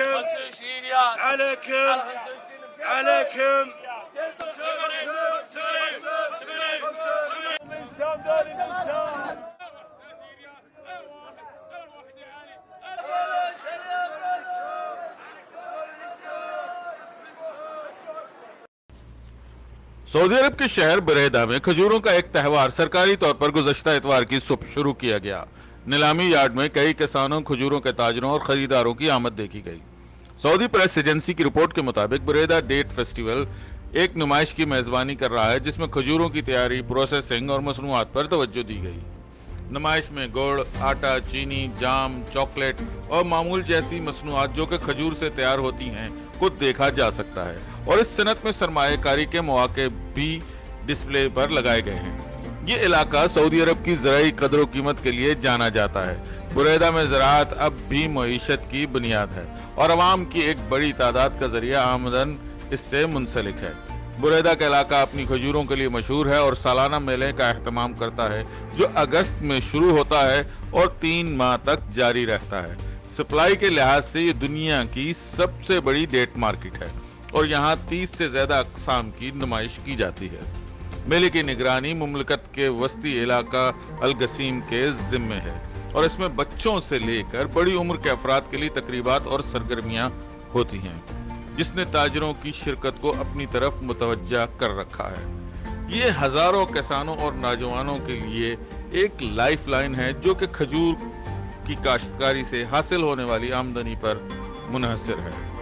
عليكم عليكم عليكم सऊदी अरब के शहर बरेदा में खजूरों का एक त्यौहार सरकारी तौर पर गुज़श्ता इतवार की सुबह शुरू किया गया। नीलामी यार्ड में कई किसानों, खजूरों के ताजरों और खरीदारों की आमद देखी गई। सऊदी प्रेस एजेंसी की रिपोर्ट के मुताबिक बरेदा डेट फेस्टिवल एक नुमाइश की मेजबानी कर रहा है जिसमें खजूरों की तैयारी, प्रोसेसिंग और मसनूआत पर तवज्जो दी गई। नुमाइश में गुड़, आटा, चीनी, जाम, चॉकलेट और मामूल जैसी मसनूआत जो कि खजूर से तैयार होती हैं को देखा जा सकता है और इस सनत में सरमाएकारी के मौके भी डिस्प्ले पर लगाए गए हैं। ये इलाका सऊदी अरब की ज़राई कदर कीमत के लिए जाना जाता है। बुरेदा में ज़राअत अब भी मईशत की बुनियाद है और अवाम की एक बड़ी तादाद का जरिया आमदन इससे मुंसलिक है। बुरेदा का इलाका अपनी खजूरों के लिए मशहूर है और सालाना मेले का एहतमाम करता है जो अगस्त में शुरू होता है और 3 माह तक जारी रहता है। सप्लाई के लिहाज से ये दुनिया की सबसे बड़ी डेट मार्केट है और यहाँ 30 से ज्यादा अक़साम की नुमाइश की जाती है। मेले की निगरानी मुमलकत के वस्ती इलाका अल-गसीम के जिम्मे है और इसमें बच्चों से लेकर बड़ी उम्र के अफराद के लिए तकरीबात और सरगर्मियां होती हैं, जिसने ताजरों की शिरकत को अपनी तरफ मुतवज्जा कर रखा है। ये हजारों किसानों और नौजवानों के लिए एक लाइफ लाइन है जो कि खजूर की काश्तकारी से हासिल होने वाली आमदनी पर मुनहसर है।